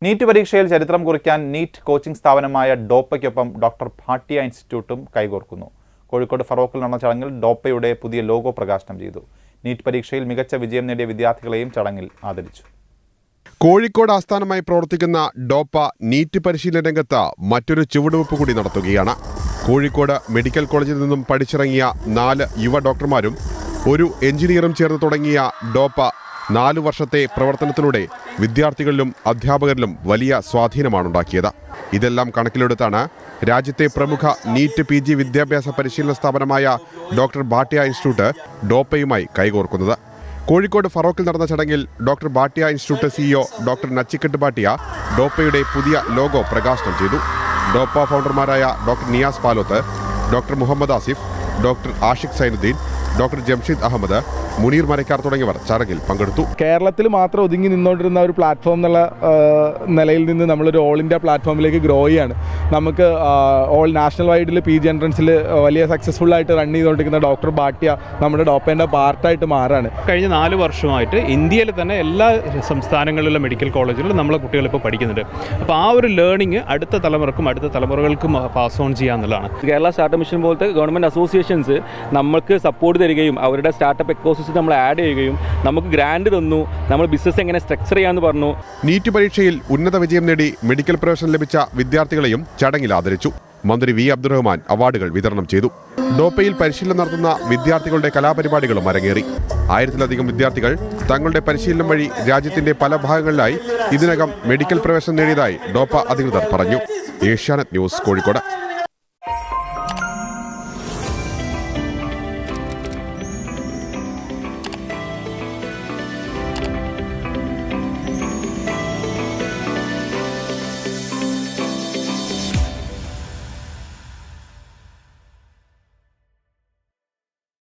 NEET പരീക്ഷയിൽ ചരിത്രം കുറിക്കാൻ നീറ്റ് കോച്ചിംഗ് സ്ഥാപനമായ ഡോപ്പയ്ക്കൊപ്പം ഡോക്ടർ ഭാട്ടിയ ഇൻസ്റ്റിറ്റ്യൂട്ടും കൈകോർക്കുന്നു. കോഴിക്കോട് ഫറോക്കിൽ നടന്ന ചടങ്ങിൽ ഡോപ്പയുടെ പുതിയ ലോഗോ പ്രകാശനം ചെയ്തു. നീറ്റ് പരീക്ഷയിൽ മികച്ച വിജയം നേടിയ വിദ്യാർത്ഥികളെയും ചടങ്ങിൽ ആദരിച്ചു. കോഴിക്കോട് ആസ്ഥാനമായി പ്രവർത്തിക്കുന്ന ഡോപ്പ നീറ്റ് പരിശീലന രംഗത്ത് മറ്റൊരു ചുവടുവെപ്പ് കൂടി നടത്തുകയാണ്. കോഴിക്കോട് മെഡിക്കൽ കോളേജിൽ നിന്നും പഠിച്ചിറങ്ങിയ 4 യുവ ഡോക്ടർമാരും ഒരു എഞ്ചിനീയറും ചേർന്ന് തുടങ്ങിയ ഡോപ്പ 4 വർഷത്തെ പ്രവർത്തനത്തിലൂടെ വിദ്യാർത്ഥികളിലും അധ്യാപകരിലും വലിയ സ്വാധീനമാണുണ്ടാക്കിയത്. ഇതെല്ലാം കണക്കിലെടുത്താണ് രാജ്യത്തെ പ്രമുഖ നീറ്റ് PG വിദ്യാഭ്യാസ പരിശീലന സ്ഥാപനമായ ഡോക്ടർ ഭാട്ടിയ ഇൻസ്റ്റിറ്റ്യൂട്ട് ഡോപ്പയുമായി കൈകോർക്കുന്നത്. കോഴിക്കോട് ഫറോക്കിൽ നടന്ന ചടങ്ങിൽ doctor Bhatia institute CEO doctor Nachiket Bhatia ഡോപ്പയുടെ പുതിയ ലോഗോ പ്രകാശനം ചെയ്തു. ഡോപ്പ ഫൗണ്ടർമാരായ doctor Niyas Paloth, doctor Muhammad Asif, doctor Ashiq Zainuddin, doctor Jamsheed Ahmed, Muneer Marakkar തുടങ്ങിയവർ ചടങ്ങിൽ പങ്കെടുത്തു. കേരളത്തിൽ മാത്രം ഒതുങ്ങി നിന്നുകൊണ്ടിരുന്ന ഒരു പ്ലാറ്റ്ഫോം എന്നുള്ള നിലയിൽ നിന്ന് നമ്മളൊരു ഓൾ ഇന്ത്യ പ്ലാറ്റ്ഫോമിലേക്ക് ഗ്രോ ചെയ്യാണ്. നമുക്ക് ഓൾ നാഷണൽ വൈഡിൽ PG എൻട്രൻസിൽ വലിയ സക്സസ്ഫുള്ളായിട്ട് റൺ ചെയ്തുകൊണ്ടിരിക്കുന്ന ഡോക്ടർ ഭാട്ടിയ നമ്മുടെ ഡോപ്പേൻ്റെ പാർട്ടായിട്ട് മാറാണ്. കഴിഞ്ഞ 4 വർഷമായിട്ട് ഇന്ത്യയിൽ തന്നെ എല്ലാ സംസ്ഥാനങ്ങളിലുള്ള മെഡിക്കൽ കോളേജുകളിലും നമ്മളെ കുട്ടികളിപ്പോൾ പഠിക്കുന്നുണ്ട്. അപ്പോൾ ആ ഒരു ലേണിംഗ് അടുത്ത തലമുറകൾക്കും പാസ് ഓൺ ചെയ്യാന്നുള്ളതാണ്. കേരള സ്റ്റാർട്ടപ്പ് മിഷൻ പോലത്തെ ഗവൺമെൻറ് അസോസിയേഷൻസ് നമ്മൾക്ക് സപ്പോർട്ട് തരികയും അവരുടെ സ്റ്റാർട്ടപ്പ് എക്കോസിസ്റ്റം നമ്മൾ ആഡ് ചെയ്യുകയും നമുക്ക് ഗ്രാൻഡ് തന്നു, നമ്മൾ ബിസിനസ് എങ്ങനെ സ്ട്രക്ചർ ചെയ്യാമെന്ന് പറഞ്ഞു. നീറ്റ് പരീക്ഷയിൽ ഉന്നത വിജയം നേടി മെഡിക്കൽ പ്രവേശനം ലഭിച്ച വിദ്യാർത്ഥികളെയും ചടങ്ങിൽ ആദരിച്ചു. മന്ത്രി V. അബ്ദുറഹ്മാൻ അവാർഡുകൾ വിതരണം ചെയ്തു. ഡോപ്പയിൽ പരിശീലനം നടത്തുന്ന വിദ്യാർത്ഥികളുടെ കലാപരിപാടികളും അരങ്ങേറി. 1000-ലധികം വിദ്യാർത്ഥികൾ തങ്ങളുടെ പരിശീലനം വഴി രാജ്യത്തിന്റെ പല ഭാഗങ്ങളിലായി ഇതിനകം മെഡിക്കൽ പ്രവേശനം നേടിയതായി ഡോപ്പ അധികൃതർ പറഞ്ഞു. ഏഷ്യാനെറ്റ് ന്യൂസ്, കോഴിക്കോട്.